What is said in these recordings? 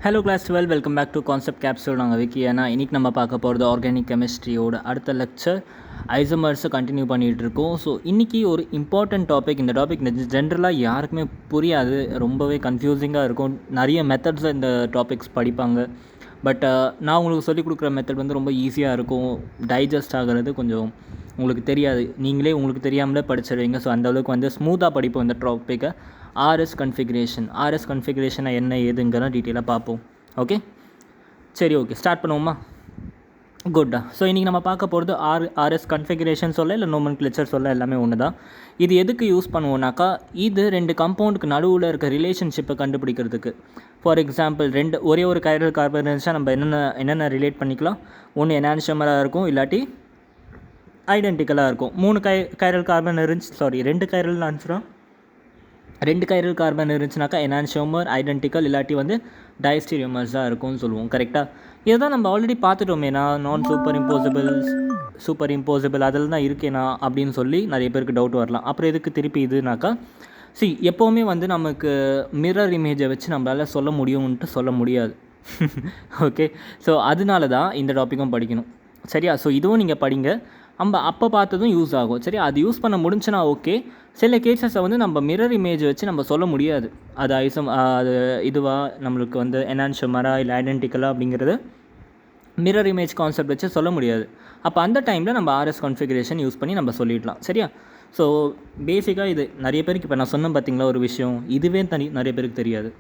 Hello class 12 welcome back to concept capsule. நாங்கள் விக்கி. ஏன்னா இன்றைக்கி நம்ம பார்க்க போகிறது ஆர்கானிக் கெமிஸ்ட்ரியோட அடுத்த லெக்சர் ஐசோமர்ஸை கண்டினியூ பண்ணிகிட்டு இருக்கோம். ஸோ இன்றைக்கி ஒரு இம்பார்ட்டண்ட் டாபிக். இந்த டாபிக் ஜென்ரலாக யாருக்குமே புரியாது, ரொம்பவே கன்ஃபியூசிங்காக இருக்கும். நிறைய மெத்தட்ஸில் இந்த டாபிக்ஸ் படிப்பாங்க. பட் நான் உங்களுக்கு சொல்லிக் கொடுக்குற மெத்தட் வந்து ரொம்ப ஈஸியாக இருக்கும். டைஜஸ்ட் ஆகிறது கொஞ்சம் உங்களுக்கு தெரியாது, நீங்களே உங்களுக்கு தெரியாமலே படிச்சிடுவீங்க. ஸோ அந்தளவுக்கு வந்து ஸ்மூத்தாக படிப்போம் இந்த டாப்பிக்கை. ஆர்எஸ் கன்ஃபிகரேஷனை என்ன ஏதுங்கிற டீட்டெயிலாக பார்ப்போம். ஓகே, சரி, ஓகே, ஸ்டார்ட் பண்ணுவோமா? குட்டா. ஸோ இன்றைக்கி நம்ம பார்க்க போகிறது ஆர்எஸ் கன்ஃபிகரேஷன் சொல்ல இல்லை நோமென்க்ளேச்சர் சொல்ல எல்லாமே ஒன்று தான். இது எதுக்கு யூஸ் பண்ணுவோன்னாக்கா, இது ரெண்டு கம்பவுண்டுக்கு நடுவில் இருக்க ரிலேஷன்ஷிப்பை கண்டுபிடிக்கிறதுக்கு. ஃபார் எக்ஸாம்பிள், ஒரே ஒரு கைரல் கார்பன் இருந்துச்சுன்னா நம்ம என்னென்ன ரிலேட் பண்ணிக்கலாம். ஒன்று எனான்ஷியமராக இருக்கும், இல்லாட்டி ஐடென்டிக்கலாக இருக்கும். கைரல் கார்பன் ரெண்டு கைரல் ஆன்சரும். ரெண்டு கைரல் கார்பன் இருந்துச்சுனாக்கா எனான்ஷியோமர், ஐடென்டிக்கல், இல்லாட்டி வந்து டைஸ்டீரியோமர்ஸாக இருக்கும்னு சொல்லுவோம். கரெக்டாக? இதை தான் நம்ம ஆல்ரெடி பார்த்துட்டோமேனா. நான் சூப்பர் இம்போசிபிள் அதில் தான் இருக்கேனா அப்படின்னு சொல்லி நிறைய பேருக்கு டவுட் வரலாம். அப்புறம் எதுக்கு திருப்பி இதுனாக்கா, எப்போவுமே வந்து நமக்கு மிரர் இமேஜை வச்சு நம்மளால் சொல்ல முடியாது. ஓகே, ஸோ அதனால தான் இந்த டாப்பிக்கும் படிக்கணும். சரியா? ஸோ இதுவும் நீங்கள் படிங்க. நம்ம அப்போ பார்த்ததும் யூஸ் ஆகும். சரி, அது யூஸ் பண்ண முடிஞ்சுன்னா ஓகே. சில கேசஸை வந்து நம்ம மிரர் இமேஜ் வச்சு நம்ம சொல்ல முடியாது. அது இதுவாக நம்மளுக்கு வந்து எனான்ஷியமரா இல்லை ஐடென்டிக்கலாக அப்படிங்கிறது மிரர் இமேஜ் கான்செப்ட் வச்சு சொல்ல முடியாது. அப்போ அந்த டைமில் நம்ம ஆர்எஸ் கான்ஃபிகரேஷன் யூஸ் பண்ணி நம்ம சொல்லிடலாம். சரியா? ஸோ பேசிக்காக இது நிறைய பேருக்கு இப்போ நான் சொன்னேன் பார்த்தீங்களா ஒரு விஷயம், இதுவே நிறைய பேருக்கு தெரியாது.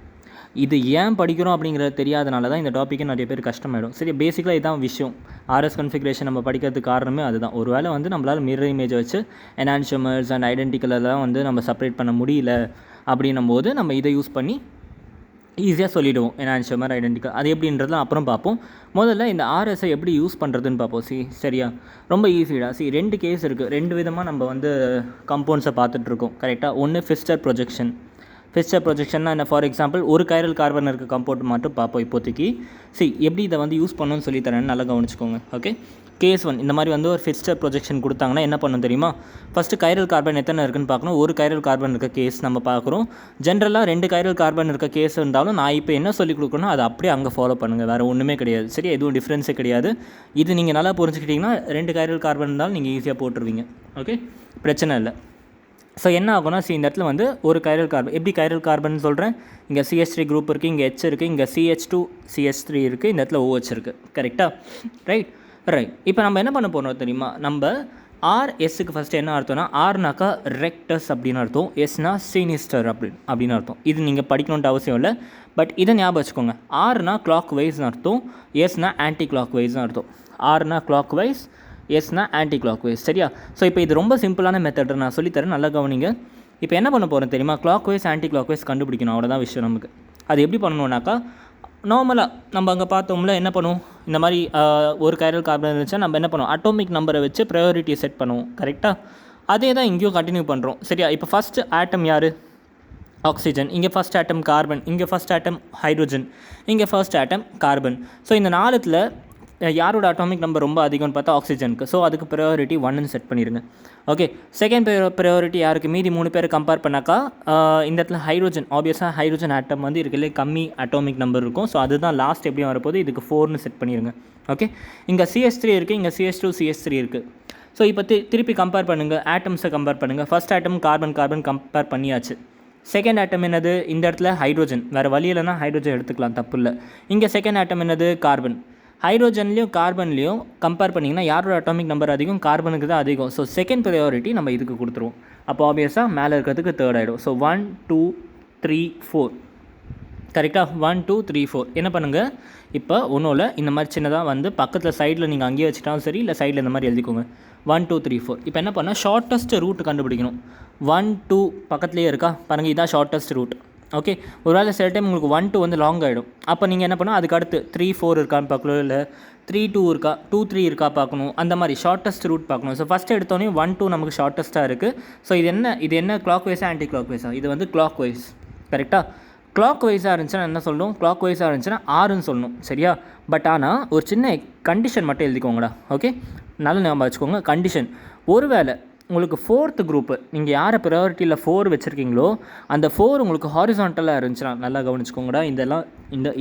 இது ஏன் படிக்கிறோம் அப்படிங்கிறது தெரியாதனால தான் இந்த டாப்பிக்கே நிறைய பேர் கஷ்டமாயிடும். சரி, பேசிக்கலாக இதுதான் விஷயம். ஆர்எஸ் கன்ஃபிகரேஷன் நம்ம படிக்கிறதுக்கு காரணமே அதுதான். ஒரு வேளை வந்து நம்மளால் மிரர் இமேஜை வச்சு எனான்ஷியமர்ஸ் அண்ட் ஐடென்டிக்கலெல்லாம் வந்து நம்ம செப்பரேட் பண்ண முடியல அப்படின்னும் போது நம்ம இதை யூஸ் பண்ணி ஈஸியாக சொல்லிவிடுவோம். எனான்ஷியமர், ஐடென்டிக்கல் அது எப்படின்றதுலாம் அப்புறம் பார்ப்போம். முதல்ல இந்த ஆர்எஸை எப்படி யூஸ் பண்ணுறதுன்னு பார்ப்போம். சரியா? ரொம்ப ஈஸிடா. ரெண்டு கேஸ் இருக்குது. ரெண்டு விதமாக நம்ம வந்து கம்பவுண்ட்ஸை பார்த்துட்ருக்கோம். கரெக்டாக? ஒன்று ஃபிஸ்டர் ப்ரொஜெக்ஷன்னா என்ன? ஃபார் எக்ஸாம்பிள், ஒரு கைரல் கார்பன் இருக்க கம்பவுண்ட் மட்டும் பார்ப்போம் இப்போதைக்கு. எப்படி இதை வந்து யூஸ் பண்ணணும்னு சொல்லித்தரேன்னு நல்லா கவனிச்சுக்கோங்க. ஓகே, கேஸ் 1 இந்த மாதிரி வந்து ஒரு ஃபிஸ்டர் ப்ரொஜெக்ஷன் கொடுத்தாங்கன்னா என்ன பண்ணணும் தெரியுமா? ஃபஸ்ட்டு கைரல் கார்பன் எத்தனை இருக்குன்னு பார்க்கணும். ஒரு கைரல் கார்பன் இருக்க கேஸ் நம்ம பார்க்குறோம். ஜென்ரலாக ரெண்டு கைரல் கார்பன் இருக்க கேஸ் இருந்தாலும் நான் இப்போ என்ன சொல்லிக் கொடுக்கணும் அதை அப்படியே அங்கே ஃபாலோ பண்ணுங்கள். வேறு ஒன்றுமே கிடையாது. சரி, எதுவும் டிஃப்ரென்ஸே கிடையாது. இது நீங்கள் நல்லா புரிஞ்சுக்கிட்டிங்கன்னா ரெண்டு கைரல் கார்பன் இருந்தாலும் நீங்கள் ஈஸியாக போட்டுருவீங்க. ஓகே, பிரச்சனை இல்லை. ஸோ என்ன ஆகும்னா, இந்த இடத்துல வந்து ஒரு கைரல் கார்பன். எப்படி கைரல் கார்பன் சொல்கிறேன்? இங்கே CH3 குரூப் இருக்குது, இங்கே H இருக்குது, இங்கே CH2 CH3 இருக்குது, இந்த இடத்துல OH இருக்குது. கரெக்டாக? ரைட். இப்போ நம்ம என்ன பண்ண போகிறோம் தெரியுமா? நம்ம RSக்கு ஃபஸ்ட்டு என்ன அர்த்தம்னா, ஆர்னாக்கா ரெக்டஸ் அப்படின்னு அர்த்தம், எஸ்னா சீனிஸ்டர் அப்படின்னு அர்த்தம். இது நீங்கள் படிக்கணுன்ட்டு அவசியம் இல்லை, பட் இதை ஞாபகம் வச்சுக்கோங்க. ஆர்னா கிளாக் வைஸ்னு அர்த்தம், எஸ்னா ஆன்டி கிளாக் வைஸ்னு அர்த்தம். ஆர்னா கிளாக் வைஸ், எஸ்னா ஆன்டி கிளாக் வைஸ். சரியா? ஸோ இப்போ இது ரொம்ப சிம்பிளான மெத்தட் நான் சொல்லித்தரேன், நல்லா கவனிங்க. இப்போ என்ன பண்ண போகிறேன் தெரியுமா? Clock wise anticlockwise கண்டுபிடிக்கணும், அவ்வளோதான் விஷயம் நமக்கு. அது எப்படி பண்ணணுன்னாக்கா, நார்மலாக நம்ம அங்கே பார்த்தோம்ல என்ன பண்ணுவோம், இந்த மாதிரி ஒரு கைரல் கார்பன் இருந்துச்சுன்னா நம்ம என்ன பண்ணுவோம், அட்டாமிக் நம்பரை வச்சு ப்ரையாரிட்டியை செட் பண்ணுவோம். கரெக்டாக? அதே தான் இங்கேயும் கண்டினியூ பண்ணுறோம். சரியா? இப்போ ஃபஸ்ட்டு ஆட்டம் யார்? ஆக்சிஜன். இங்கே ஃபஸ்ட் ஆட்டம் கார்பன், இங்கே ஃபஸ்ட் ஆட்டம் ஹைட்ரோஜன், இங்கே ஃபர்ஸ்ட் ஆட்டம் கார்பன். ஸோ இந்த நாலுத்தில் யாரோட அட்டாமிக் நம்பர் ரொம்ப அதிகம்னு பார்த்தா ஆக்சிஜனுக்கு. ஸோ அதுக்கு ப்ரையாரிட்டி 1ன்னு செட் பண்ணிடுங்க. ஓகே, செகண்ட் ப்ரையாரிட்டி யாருக்கு? மீதி 3 பேரை கம்பேர் பண்ணாக்கா இந்த இடத்துல ஹைட்ரோஜன். ஆப்வியஸாக ஹைட்ரோஜன் ஆட்டம் வந்து இருக்குல்ல கம்மி அட்டாமிக் நம்பர் இருக்கும். ஸோ அதுதான் லாஸ்ட் எப்படியும் வரப்போது, இதுக்கு 4ன்னு செட் பண்ணிடுங்க. ஓகே, இங்கே CH3 இருக்குது, இங்கே CH2 CH3 இருக்குது. ஸோ இப்போ திருப்பி கம்பேர் பண்ணுங்கள், ஆட்டம்ஸை கம்பேர் பண்ணுங்கள். ஃபஸ்ட் ஆட்டம் கார்பன் கம்பேர் பண்ணியாச்சு. செகண்ட் ஆட்டம் என்னது? இந்த இடத்துல ஹைட்ரோஜன். வேறு வழி இல்லைனா ஹைட்ரோஜன் எடுத்துக்கலாம், தப்பு இல்லை. இங்கே செகண்ட் ஆட்டம் என்னது? கார்பன். ஹைட்ரோஜன்லேயும் கார்பன்லேயும் கம்பேர் பண்ணிங்கன்னா யாரோட அட்டாமிக் நம்பர் அதிகம்? கார்பனுக்கு தான் அதிகம். ஸோ செகண்ட் ப்ரையாரிட்டி நம்ம இதுக்கு கொடுத்துருவோம். அப்போ ஆப்வியஸாக மேலே இருக்கிறதுக்கு தேர்ட் ஆகிடும். ஸோ 1 2 3 4. கரெக்டாக? 1 2 3 4. என்ன பண்ணுங்கள், இப்போ ஒன்றும் இல்லை, இந்த மாதிரி சின்னதாக வந்து பக்கத்தில் சைடில் நீங்கள் அங்கேயே வச்சுட்டாலும் சரி, இல்லை சைடில் இந்த மாதிரி எழுதிக்கோங்க. 1 2 3 4. இப்போ என்ன பண்ணால் ஷார்ட்டஸ்ட் ரூட் கண்டுபிடிக்கணும். 1 2 பக்கத்துலேயே இருக்கா பாருங்கள், இதுதான் ஷார்ட்டஸ்ட் ரூட். ஓகே, ஒரு வேளை சில டைம் உங்களுக்கு 1 2 வந்து லாங் ஆகிடும். அப்போ நீங்கள் என்ன பண்ணணும், அதுக்கு அடுத்து 3 4 இருக்கான்னு பார்க்கணும், இல்லை 3 2 இருக்கா, 2 3 இருக்கா பார்க்கணும். அந்த மாதிரி ஷார்ட்டஸ்ட் ரூட் பார்க்கணும். ஸோ ஃபஸ்ட்டு எடுத்தோடனே 1 2 நமக்கு ஷார்ட்டஸ்ட்டாக இருக்குது. ஸோ இது என்ன கிளாக் வைஸாக ஆன்டி கிளாக் வைஸாக? இது வந்து கிளாக் வைஸ். கரெக்டாக? கிளாக் வைஸாக இருந்துச்சுன்னா என்ன சொல்லணும்? கிளாக் வைஸாக இருந்துச்சுன்னா ஆறுன்னு சொல்லணும். சரியா? பட் ஆனால் ஒரு சின்ன கண்டிஷன் மட்டும் எழுதிக்கோங்கடா. ஓகே, நல்ல ஞாபகம் வச்சுக்கோங்க. கண்டிஷன், ஒருவேளை உங்களுக்கு ஃபோர்த்து குரூப்பு நீங்கள் யாரை ப்ரையாரிட்டியில் 4 வச்சுருக்கீங்களோ அந்த 4 உங்களுக்கு ஹாரிசான்டலாக இருந்துச்சுன்னா நல்லா கவனிச்சுக்கோங்கடா.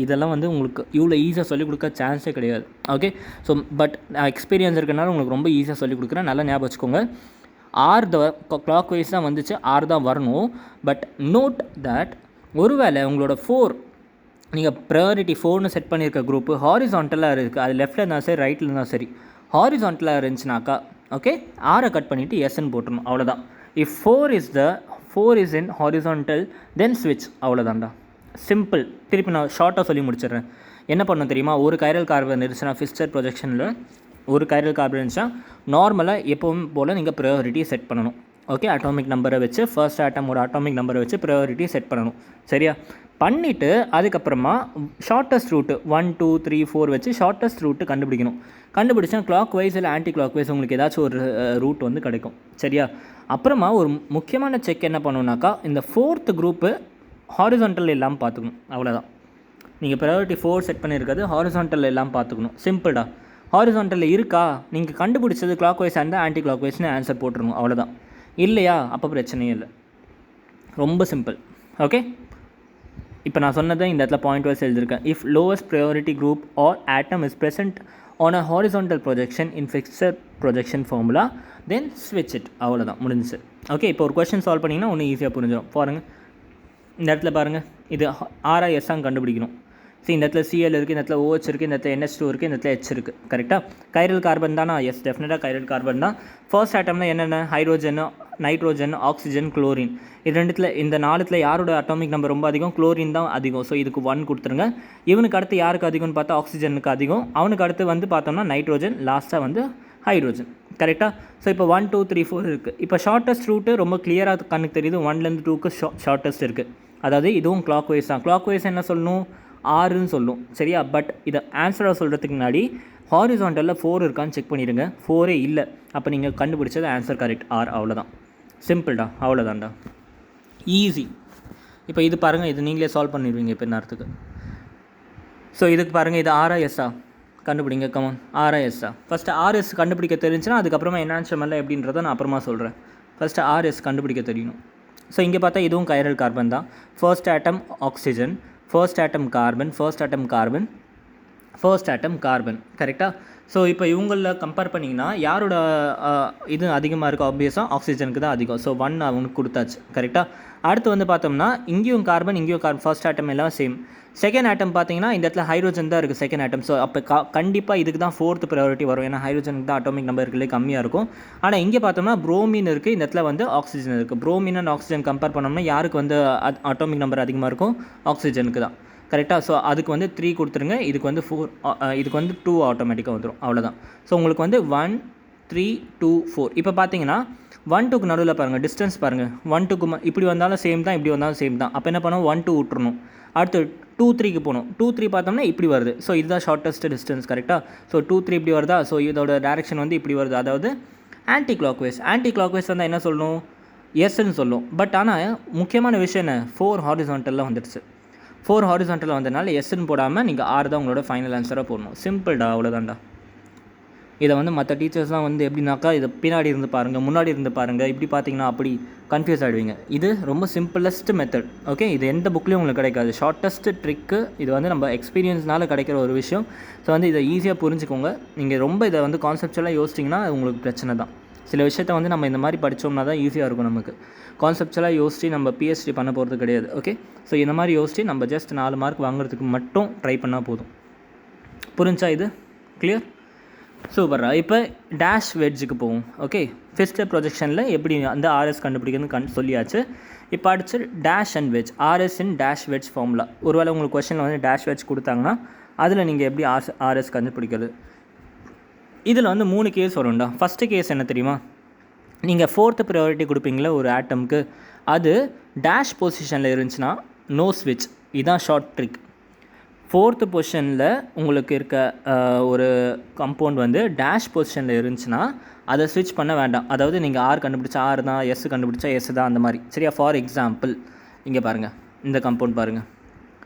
இதெல்லாம் வந்து உங்களுக்கு இவ்வளோ ஈஸியாக சொல்லிக் கொடுக்க சான்ஸே கிடையாது. ஓகே, ஸோ பட் நான் எக்ஸ்பீரியன்ஸ் இருக்கனால உங்களுக்கு ரொம்ப ஈஸியாக சொல்லிக் கொடுக்குறேன். நல்லா ஞாபகம் வச்சுக்கோங்க. கிளாக் வைஸ் தான் வந்துச்சு, 6 தான் வரணும். பட் நோட் தட் ஒருவேளை உங்களோட 4 நீங்கள் ப்ரையாரிட்டி 4ன்னு செட் பண்ணியிருக்க குரூப்பு ஹாரிசான்டலாக இருக்குது, அது லெஃப்ட்டில் இருந்தால் சரி ரைட்டில் இருந்தால் சரி ஹாரிசான்டலாக இருந்துச்சுனாக்கா ஓகே 6 கட் பண்ணிவிட்டு எஸ்ன்னு போட்டுருணும், அவ்வளோதான். இஃப் 4 இஸ் இன் ஹாரிசான்டல் தென் ஸ்விட்ச், அவ்வளோதான்டா, சிம்பிள். திருப்பி நான் ஷார்ட்டாக சொல்லி முடிச்சிடுறேன். என்ன பண்ணணும் தெரியுமா, ஒரு கைரல் கார்பன் இருந்துச்சுன்னா ஃபிஸ்டர் ப்ரொஜெக்ஷனில் ஒரு கைரல் கார்பன் இருந்துச்சுன்னா நார்மலாக எப்பவும் போல் நீங்கள் ப்ரையாரிட்டி செட் பண்ணணும். ஓகே, அட்டாமிக் நம்பரை வச்சு ஃபர்ஸ்ட் ஆட்டமோட அட்டாமிக் நம்பரை வச்சு ப்ரையாரிட்டி செட் பண்ணணும். சரியா, பண்ணிவிட்டு அதுக்கப்புறமா ஷார்ட்டஸ்ட் ரூட்டு 1 2 3 4 வச்சு ஷார்ட்டஸ்ட் ரூட்டு கண்டுபிடிக்கணும். கண்டுபிடிச்சா கிளாக் வைஸ் இல்லை ஆன்டி கிளாக் வைஸ் உங்களுக்கு ஏதாச்சும் ஒரு ரூட் வந்து கிடைக்கும். சரியா, அப்புறமா ஒரு முக்கியமான செக் என்ன பண்ணணுன்னாக்கா இந்த 4th குரூப்பு ஹாரிசான்டல் இல்லாமல் பார்த்துக்கணும், அவ்வளோதான். நீங்கள் ப்ரையாரிட்டி 4 செட் பண்ணியிருக்கிறது ஹாரிசான்டல் எல்லாம் பார்த்துக்கணும், சிம்பிள்டா. ஹாரிசான்டலில் இருக்கா நீங்கள் கண்டுபிடிச்சது கிளாக் வைஸ் அண்ட் ஆன்டி கிளாக் வைஸ்னு ஆன்சர் போட்டுருணும், அவ்வளோதான். இல்லையா அப்போ பிரச்சனையே இல்லை, ரொம்ப சிம்பிள். ஓகே, இப்போ நான் சொன்னதை இந்த இடத்துல பாயிண்ட் வைஸ் எழுதியிருக்கேன். If lowest priority group or atom is present on a horizontal projection in fixed projection formula then ஸ்விட்ச் இட், அவ்வளோதான், முடிஞ்சிச்சு. ஓகே, இப்போ ஒரு கொஸ்டின் சால்வ் பண்ணிங்கன்னா ஒன்றும் ஈஸியாக புரிஞ்சிடும். பாருங்கள், இந்த இடத்துல பாருங்கள், இது RIS கண்டுபிடிக்கணும். ஸோ இந்த இடத்துல Cl இருக்குது, இந்த இடத்துல OH இருக்குது, இந்த இடத்துல NH2 இருக்குது, இந்த இடத்துல H இருக்குது. கரெக்டாக கைரல் கார்பன் தானா? எஸ், டெஃபினட்டாக கைரல் கார்பன் தான். ஃபர்ஸ்ட் ஆட்டம்னா என்னென்ன, ஹைட்ரோஜன், நைட்ரோஜன், ஆக்சிஜன், குளோரின். இது இந்த 4த்தில் யாரோட அட்டாமிக் நம்பர் ரொம்ப அதிகம்? குளோரின் தான் அதிகம். ஸோ இதுக்கு 1 கொடுத்துருங்க. இவனுக்கு அடுத்து யாருக்கு அதிகம்னு பார்த்தா ஆக்சிஜனுக்கு அதிகம். அவனுக்கு அடுத்து வந்து பார்த்தோம்னா நைட்ரோஜன், லாஸ்ட்டாக வந்து ஹைட்ரோஜன். கரெக்டாக? ஸோ இப்போ 1 2 3 4 இருக்குது. இப்போ ஷார்ட்டஸ்ட் ரூட்டு ரொம்ப கிளியராக கண்ணுக்கு தெரியுது, 1லேருந்து 2க்கு ஷார்ட்டஸ்ட் இருக்குது. அதாவது இதுவும் கிளாக் வைஸ் தான். கிளாக் வைஸ் என்ன சொல்லணும், 6ன்னு சொல்லும். சரியா, பட் இதை ஆன்சராக சொல்கிறதுக்கு முன்னாடி ஹாரிசான்டலில் 4 இருக்கான்னு செக் பண்ணிடுங்க. 4 இல்லை, அப்போ நீங்கள் கண்டுபிடிச்சது ஆன்சர் கரெக்ட், 6, அவ்வளோதான். சிம்பிள்டா, அவ்வளோதான்டா, ஈஸி. இப்போ இது பாருங்கள், இது நீங்களே சால்வ் பண்ணிடுவீங்க இப்போ நேரத்துக்கு. ஸோ இதுக்கு பாருங்கள், இது RIS கண்டுபிடிங்க. கமான், RIS ஃபஸ்ட்டு RS கண்டுபிடிக்க தெரிஞ்சுன்னா அதுக்கப்புறமா என்ஹான்ஸ்மெண்ட்லாம் எப்படின்றத நான் அப்புறமா சொல்கிறேன். ஃபஸ்ட்டு RS கண்டுபிடிக்க தெரியணும். ஸோ இங்கே பார்த்தா இதுவும் கைரல் கார்பன் தான். ஃபர்ஸ்ட் ஆட்டம் ஆக்சிஜன், ஃபர்ஸ்ட் ஆட்டம் கார்பன், ஃபர்ஸ்ட் ஆட்டம் கார்பன், ஃபர்ஸ்ட் ஆட்டம் கார்பன். கரெக்டாக? ஸோ இப்போ இவங்களில் கம்பேர் பண்ணிங்கன்னா யாரோட இது அதிகமாக இருக்கும்? ஆப்வியஸாக ஆக்சிஜனுக்கு தான் அதிகம். ஸோ 1 அவனுக்கு கொடுத்தாச்சு. கரெக்டாக? அடுத்து வந்து பார்த்தோம்னா இங்கேயும் கார்பன், இங்கேயும் கார்பன், ஃபர்ஸ்ட் ஆட்டம் எல்லாம் சேம். செகண்ட் ஆட்டம் பார்த்தீங்கன்னா இந்த இடத்துல ஹைட்ரோஜன் தான் இருக்குது செகண்ட் ஆட்டம். ஸோ அப்போ கண்டிப்பாக இதுக்கு தான் 4th ப்ரையாரிட்டி வரும், ஏன்னா ஹைட்ரோஜனுக்கு தான் அட்டாமிக் நம்பர் இருக்குல்லே கம்மியாக இருக்கும். ஆனால் இங்கே பார்த்தோம்னா புரோமின் இருக்குது, இந்த இடத்துல வந்து ஆக்சிஜன் இருக்குது. புரோமின் அண்ட் ஆக்சிஜன் கம்பேர் பண்ணோம்னா யாருக்கு வந்து அட்டாமிக் நம்பர் அதிகமாக இருக்கும்? ஆக்சிஜனுக்கு தான். கரெக்டாக? ஸோ அதுக்கு வந்து 3 கொடுத்துருங்க, இதுக்கு வந்து 4, இதுக்கு வந்து 2 ஆட்டோமேட்டிக்காக வந்துடும், அவ்வளோதான். ஸோ உங்களுக்கு வந்து 1 3 2 4. இப்போ பார்த்தீங்கன்னா 1 2க்கு நடுவில் பாருங்கள், டிஸ்டன்ஸ் பாருங்கள். 1 2க்கு இப்படி வந்தாலும் சேம் தான், இப்படி வந்தாலும் சேம் தான். அப்போ என்ன பண்ணணும், 1 2 விட்டுறணும். அடுத்து 2 3க்கு போகணும். 2 3 பார்த்தோம்னா இப்படி வருது. ஸோ இதுதான் ஷார்ட்டஸ்ட் டிஸ்டன்ஸ். கரெக்டாக? ஸோ 2 3 இப்படி வருதா? ஸோ இதோட டேரெக்ஷன் வந்து இப்படி வருது, அதாவது anti clock wise. Anticlockwise வந்தால் என்ன சொல்லணும்? எஸ்ன்னு சொல்லும். பட் ஆனால் முக்கியமான விஷயம் என்ன, 4 ஹாரிசான்டலில் வந்துடுச்சு. 4 ஹாரிசான்டலில் வந்ததுனால எஸ்ன்னு போடாமல் நீங்கள் 6 தான் உங்களோட ஃபைனல் ஆன்சராக போடணும். சிம்பிள்டா, அவ்வளோதான்டா. இதை வந்து மற்ற டீச்சர்ஸ்லாம் வந்து எப்படின்னாக்கா இதை பின்னாடி இருந்து பாருங்கள், முன்னாடி இருந்து பாருங்கள், இப்படி பார்த்தீங்கன்னா அப்படி கன்ஃபியூஸ் ஆகிடுவீங்க. இது ரொம்ப சிம்பிளஸ்ட் மெத்தட். ஓகே, இது எந்த புக்லேயும் உங்களுக்கு கிடைக்காது. ஷார்ட்டஸ்ட் ட்ரிக்கு இது வந்து நம்ம எக்ஸ்பீரியன்ஸ்னால கிடைக்கிற ஒரு விஷயம். ஸோ வந்து இதை ஈஸியாக புரிஞ்சுக்கோங்க. நீங்கள் ரொம்ப இதை வந்து கான்செப்டுவலாக யோசிச்சிங்கன்னா உங்களுக்கு பிரச்சனை தான். சில விஷயத்தை வந்து நம்ம இந்த மாதிரி படித்தோம்னா தான் ஈஸியாக இருக்கும் நமக்கு. கான்செப்டுவலாக யோசித்து நம்ம PhD பண்ண போகிறது கிடையாது. ஓகே, ஸோ இந்த மாதிரி யோசித்து நம்ம ஜஸ்ட் 4 மார்க் வாங்குறதுக்கு மட்டும் ட்ரை பண்ணால் போதும். புரிஞ்சா இது? கிளியர்? சூப்பரா. இப்போ டேஷ் வெட்ஜுக்கு போவோம். ஓகே, ஃபிஸ்டர் ப்ரொஜெக்ஷனில் எப்படி அந்த RS கண்டுபிடிக்கிறதுன்னு சொல்லியாச்சு. இப்போ அடுத்து dash and wedge, RS in dash wedge formula. ஒருவேளை உங்களுக்கு கொஸ்டினில் வந்து டேஷ் வெட்ஜ் கொடுத்தாங்கன்னா அதில் நீங்கள் எப்படி RS கண்டுபிடிக்கிறது? இதில் வந்து 3 கேஸ் வரும்டா. ஃபஸ்ட்டு கேஸ் என்ன தெரியுமா, நீங்கள் 4th ப்ரையாரிட்டி கொடுப்பீங்களா ஒரு ஆட்டம்க்கு, அது டேஷ் பொசிஷனில் இருந்துச்சுன்னா நோ ஸ்விட்ச். இதுதான் ஷார்ட் ட்ரிக். 4th பொசிஷனில் உங்களுக்கு இருக்க ஒரு கம்பவுண்ட் வந்து டேஷ் பொசிஷனில் இருந்துச்சுன்னா அதை ஸ்விட்ச் பண்ண வேண்டாம். அதாவது நீங்கள் R கண்டுபிடிச்சா R தான், S கண்டுபிடிச்சா S தான், அந்த மாதிரி. சரியா? ஃபார் எக்ஸாம்பிள் இங்கே பாருங்கள், இந்த கம்பவுண்ட் பாருங்கள்.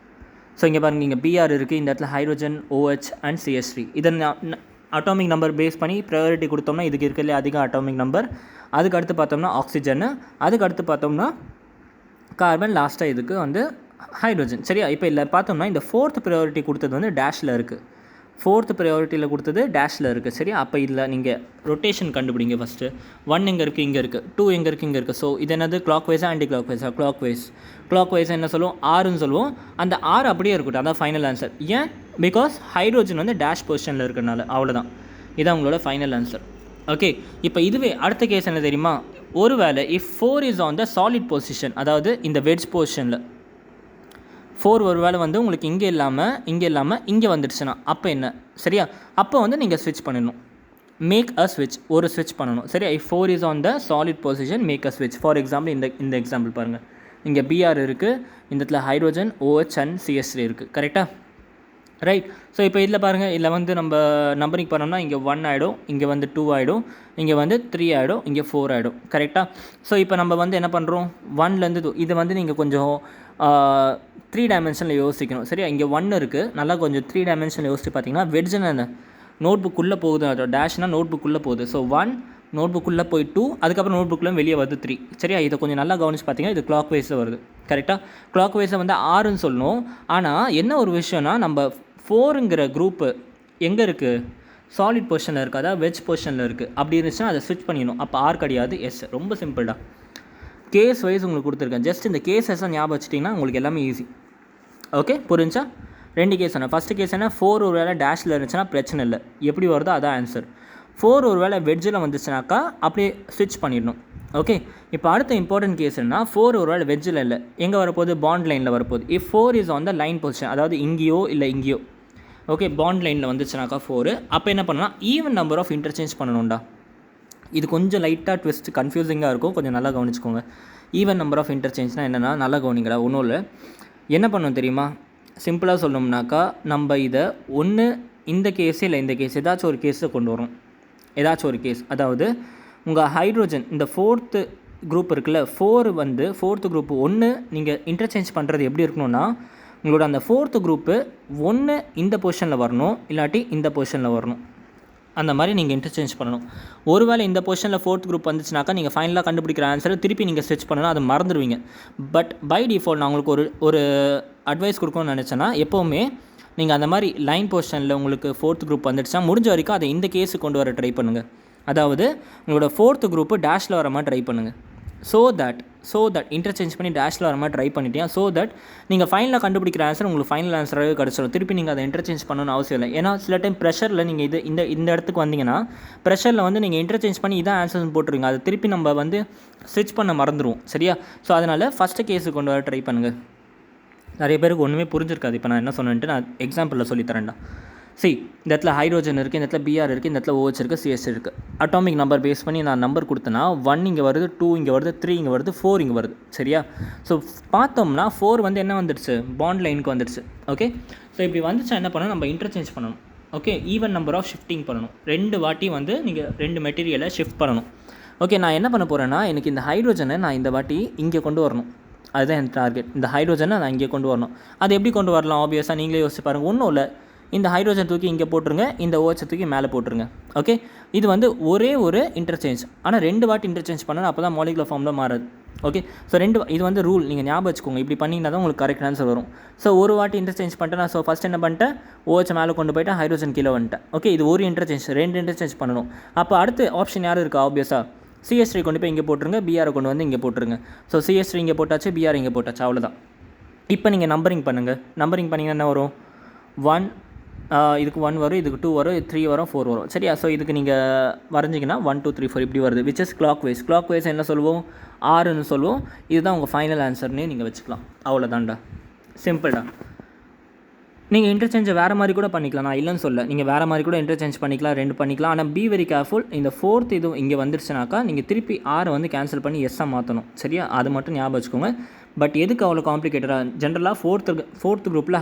ஸோ இங்கே பாருங்கள், இங்கே Br இருக்குது, இந்த இடத்துல ஹைட்ரோஜன், OH அண்ட் CH3. இதை அட்டாமிக் நம்பர் பேஸ் பண்ணி ப்ரையாரிட்டி கொடுத்தோம்னா இதுக்கு இருக்கிறதுலே அதிகம் அட்டாமிக் நம்பர். அதுக்கு அடுத்து பார்த்தோம்னா ஆக்சிஜன், அதுக்கு அடுத்து பார்த்தோம்னா கார்பன், லாஸ்ட்டாக இதுக்கு வந்து ஹைட்ரோஜன். சரியா? இப்போ இல்லை பார்த்தோம்னா இந்த 4th ப்ரையாரிட்டி கொடுத்தது வந்து டேஷில் இருக்குது. 4th ப்ரையாரிட்டியில் கொடுத்தது டேஷில் இருக்குது. சரியா? அப்போ இதில் நீங்கள் ரொட்டேஷன் கண்டுபிடிங்க. ஃபஸ்ட்டு 1 எங்கே இருக்குது, இங்கே இருக்குது. 2 எங்கே இருக்குது, இங்கே இருக்குது. ஸோ இது என்னது கிளாக் வைஸாக ஆன்டி கிளாக் வைஸாக? கிளாக் வைஸாக என்ன சொல்லுவோம், ஆறுன்னு சொல்லுவோம். அந்த ஆறு அப்படியே இருக்கட்டும், அதான் ஃபைனல் ஆன்சர். ஏன்? பிகாஸ் ஹைட்ரோஜன் வந்து டேஷ் பொசிஷனில் இருக்கிறனால. அவ்வளோதான், இதான் உங்களோட ஃபைனல் ஆன்சர். ஓகே, இப்போ இதுவே அடுத்த கேஸ் என்ன தெரியுமா? ஒருவேளை if 4 is on the solid position, அதாவது இந்த வெட்ஜ் பொசிஷனில் 4 ஒரு வேளை வந்து உங்களுக்கு இங்கே இல்லாமல் இங்கே வந்துடுச்சுன்னா அப்போ என்ன? சரியா? அப்போ வந்து நீங்கள் ஸ்விட்ச் பண்ணணும். மேக் அ ஸ்விட்ச், ஒரு ஸ்விட்ச் பண்ணணும். சரியா? If 4 is on the solid position make a ஸ்விட்ச். ஃபார் எக்ஸாம்பிள் இந்த எக்ஸாம்பிள் பாருங்கள். இங்கே Br இருக்குது, இந்த இடத்துல ஹைட்ரோஜன் OH அண்ட் CH3 இருக்குது. கரெக்டாக? ரைட். ஸோ இப்போ இதில் பாருங்கள், இதில் வந்து நம்ம நம்பரிங் பண்ணோம்னா இங்கே 1 ஆகிடும், இங்கே வந்து 2 ஆகிடும், இங்கே வந்து 3 ஆகிடும், இங்கே 4 ஆகிடும். கரெக்டாக? ஸோ இப்போ நம்ம வந்து என்ன பண்ணுறோம், 1லேருந்து இது வந்து நீங்கள் கொஞ்சம் 3 டைமென்ஷனில் யோசிக்கணும். சரியா? இங்கே 1 இருக்குது, நல்லா கொஞ்சம் 3 டைமென்ஷனில் யோசிச்சு பார்த்தீங்கன்னா வெட்ஜுன்னு என்ன நோட் புக்குள்ளே போகுது, அதோட டேஷ்னால் நோட் புக்குள்ளே போகுது. ஸோ 1 நோட் புக்குள்ளே போய் 2, அதுக்கப்புறம் நோட் புக்கில் வெளியே வருது 3. சரியா? இதை கொஞ்சம் நல்லா கவனிச்சு பார்த்தீங்கன்னா இது கிளாக் வைஸில் வருது. கரெக்டாக? கிளாக் வைஸை வந்து 6ன்னு சொல்லணும். ஆனால் என்ன ஒரு விஷயம்னா, நம்ம 4ங்கிற குரூப்பு எங்கே இருக்குது, சாலிட் பொசிஷனில் இருக்குது, அதாவது வெஜ் பொசிஷனில் இருக்குது. அப்படி இருந்துச்சுன்னா அதை ஸ்விட்ச் பண்ணிடணும். அப்போ ஆர் கிடையாது, எஸ். ரொம்ப சிம்பிள்டா. கேஸ் வைஸ் உங்களுக்கு கொடுத்துருக்கேன். ஜஸ்ட் இந்த கேஸஸை ஞாபகம் வச்சிட்டிங்கன்னா உங்களுக்கு எல்லாமே ஈஸி. ஓகே, புரிஞ்சா? 2 கேஸ் என்ன. ஃபஸ்ட்டு கேஸ் என்ன, 4 ஒரு வேளை டேஷில் இருந்துச்சுன்னா பிரச்சனை இல்லை, எப்படி வருதோ அதான் ஆன்சர். 4 ஒரு வேளை வெஜ்ஜில் வந்துச்சுனாக்கா அப்படியே ஸ்விட்ச் பண்ணிடணும். ஓகே, இப்போ அடுத்த இம்பார்ட்டன்ட் கேஸ் என்ன, 4 ஒரு வேளை வெஜ்ஜில் இல்லை, எங்கே வரப்போகுது, பாண்ட் லைனில் வரப்போகுது. If 4 is on the line position, அதாவது இங்கேயோ இல்லை இங்கேயோ. ஓகே, பாண்ட் லைனில் வந்துச்சுனாக்கா 4, அப்போ என்ன பண்ணலாம், ஈவன் நம்பர் ஆஃப் இன்டர்சேஞ்ச் பண்ணணும்டா. இது கொஞ்சம் லைட்டாக ட்விஸ்ட் கன்ஃபியூசிங்காக இருக்கும், கொஞ்சம் நல்லா கவனிச்சுக்கோங்க. ஈவன் நம்பர் ஆஃப் இன்டர்சேஞ்ச்னால் என்னென்னா, நல்லா கவனிங்கடா. ஒன்றும் இல்லை, என்ன பண்ணணும் தெரியுமா, சிம்பிளாக சொல்லணும்னாக்கா நம்ம இதை ஒன்று இந்த கேஸு இல்லை இந்த கேஸ் ஏதாச்சும் ஒரு கேஸை கொண்டு வரும். ஏதாச்சும் ஒரு கேஸ், அதாவது உங்கள் ஹைட்ரோஜன் இந்த 4th குரூப் இருக்குல்ல, 4 வந்து 4th குரூப் 1 நீங்கள் இன்டர்சேஞ்ச் பண்ணுறது எப்படி இருக்கணும்னா, உங்களோட அந்த 4th குரூப்பு 1 இந்த பொசிஷனில் வரணும், இல்லாட்டி இந்த பொசிஷனில் வரணும். அந்த மாதிரி நீங்கள் இன்டர்சேஞ்ச் பண்ணணும். ஒருவேளை இந்த பொசிஷனில் 4th குரூப் வந்துச்சுனாக்கா நீங்கள் ஃபைனலாக கண்டுபிடிக்கிற ஆன்சரை திருப்பி நீங்கள் ஸ்விட்ச் பண்ணணும், அதை மறந்துடுவீங்க. பட் பை டிஃபால்ட் நான் உங்களுக்கு ஒரு அட்வைஸ் கொடுக்கணும்னு நினச்சேன்னா, எப்போவுமே நீங்கள் அந்த மாதிரி லைன் பொசிஷனில் உங்களுக்கு 4th குரூப் வந்துடுச்சுன்னா முடிஞ்ச வரைக்கும் அதை இந்த கேஸுக்கு கொண்டு வர ட்ரை பண்ணுங்கள். அதாவது உங்களோட 4th குரூப்பு டேஷில் வர மாதிரி ட்ரை பண்ணுங்கள். ஸோ தட் இன்டர்சேஞ்ச் பண்ணி டேஷில் வர மாதிரி ட்ரை பண்ணிட்டேன். ஸோ தட் நீங்கள் ஃபைனலாக கண்டுபிடிக்கிற ஆன்சர் உங்களுக்கு ஃபைனல் ஆன்சராகவே கிடச்சிடும். திருப்பி நீங்கள் அதை இன்டர்சேஞ்ச் பண்ணணும்னு அவசியம் இல்லை. ஏன்னா சில டைம் ப்ரெஷரில் நீங்கள் இந்த இடத்துக்கு வந்தீங்கன்னா ப்ரெஷரில் வந்து நீங்கள் இன்டர்சேஞ்ச் பண்ணி இதான் ஆன்சர்ஸ் போட்டுருங்க, அதை திருப்பி நம்ம வந்து ஸ்விட்ச் பண்ண மறந்துடுவோம். சரியா? ஸோ அதனால் ஃபஸ்ட்டு கேஸுக்கு கொண்டு வர ட்ரை பண்ணுங்கள். நிறைய பேருக்கு ஒன்றுமே புரிஞ்சிருக்காது. இப்போ நான் என்ன சொன்னேன்ட்டு நான் எக்ஸாம்பிளில் சொல்லித்தரேன்டா. இந்த இடத்துல ஹைட்ரோஜன் இருக்குது, இந்த இடத்துல Br இருக்குது, இந்த இடத்துல OH இருக்குது, CH இருக்குது. அட்டாமிக் நம்பர் பேஸ் பண்ணி நான் நம்பர் கொடுத்தேன்னா 1 இங்கே வருது, 2 இங்கே வருது, 3 இங்கே வருது, 4 இங்கே வருது. சரியா? ஸோ பார்த்தோம்னா 4 வந்து என்ன வந்துடுச்சு, பாண்ட் லைனுக்கு வந்துடுச்சு. ஓகே, ஸோ இப்படி வந்துச்சா என்ன பண்ணணும், நம்ம இன்டர்சேஞ்ச் பண்ணணும். Okay, even number of shifting பண்ணணும். 2 வாட்டி வந்து நீங்கள் 2 மெட்டீரியலை ஷிஃப்ட் பண்ணணும். ஓகே, நான் என்ன பண்ண போகிறேன்னா, எனக்கு இந்த ஹைட்ரோஜனை நான் இந்த வாட்டி இங்கே கொண்டு வரணும். அதுதான் என் டார்கெட். இந்த ஹைட்ரோஜனை நான் இங்கே கொண்டு வரணும். அது எப்படி கொண்டு வரலாம், ஆப்வியஸாக நீங்களே யோசிச்சு பாருங்கள். ஒன்றும் இல்லை, இந்த ஹைட்ரோஜன் தூக்கி இங்கே போட்டுருங்க, இந்த OH தூக்கி மேலே போட்டுருங்க. ஓகே, இது வந்து ஒரே ஒரு இன்டர்சேஞ்ச், ஆனால் 2 வாட்டி இன்டர்சேஞ்ச் பண்ணணும், அப்போ தான் மாலிகுலர் ஃபார்மில் மாறுது. ஓகே, ஸோ இது வந்து ரூல், நீங்கள் ஞாபகம் வச்சுக்கோங்க. இப்படி பண்ணிங்கன்னா தான் உங்களுக்கு கரெக்ட் ஆன்சர் வரும். ஸோ ஒரு வாட்டி இன்டர்சேஞ்ச் பண்ணிட்டேன் நான். ஸோ ஃபஸ்ட் என்ன பண்ணிட்டேன், OH மேலே கொண்டு போய்ட்டு ஹைட்ரோஜன் கீழே வந்துட்டேன். ஓகே, இது ஒரு இன்டர்சேஞ்ச், 2 இன்டர்சேஞ்ச் பண்ணணும். அப்போ அடுத்து ஆப்ஷன் யார் இருக்கா, ஆப்வியஸாக CH3 கொண்டு போய் இங்கே போட்டுருங்க, Br கொண்டு வந்து இங்கே போட்டுருங்க. ஸோ CH3 இங்கே போட்டாச்சு, Br இங்கே போட்டாச்சு, அவ்வளோதான். இப்போ நீங்கள் நம்பரிங் பண்ணுங்கள். நம்பரிங் பண்ணிங்கன்னா என்ன வரும், 1 இதுக்கு 1 வரும், இதுக்கு 2 வரும், 3 வரும், 4 வரும். சரியா? ஸோ இதுக்கு நீங்கள் வரைஞ்சிங்கன்னா 1 2 3 4 இப்படி வருது, விச் இஸ் கிளாக் வைஸ் என்ன சொல்லுவோம், 6ன்னு சொல்லுவோம். இதுதான் உங்கள் ஃபைனல் ஆன்சர்னே நீங்கள் வச்சுக்கலாம். அவ்வளோதான்டா, சிம்பிள்டா. நீங்கள் இன்டர்சேஞ்சை வேறு மாதிரி கூட பண்ணிக்கலாம், நான் இல்லைன்னு சொல்ல. நீங்கள் வேறு மாதிரி கூட இன்டர்சேஞ்ச் பண்ணிக்கலாம், 2 பண்ணிக்கலாம். ஆனால் பி வெரி கேர்ஃபுல். இந்த 4th இது இங்கே வந்துருச்சுனாக்கா நீங்கள் திருப்பி 6 வந்து கேன்சல் பண்ணி எஸ்ஸாக மாற்றணும். சரியா? அது மட்டும் ஞாபகம் வச்சுக்கோங்க. பட் எதுக்கு அவ்வளோ காம்ப்ளிகேட்டடாக, ஜென்ரலாக 4th குரூப்பில்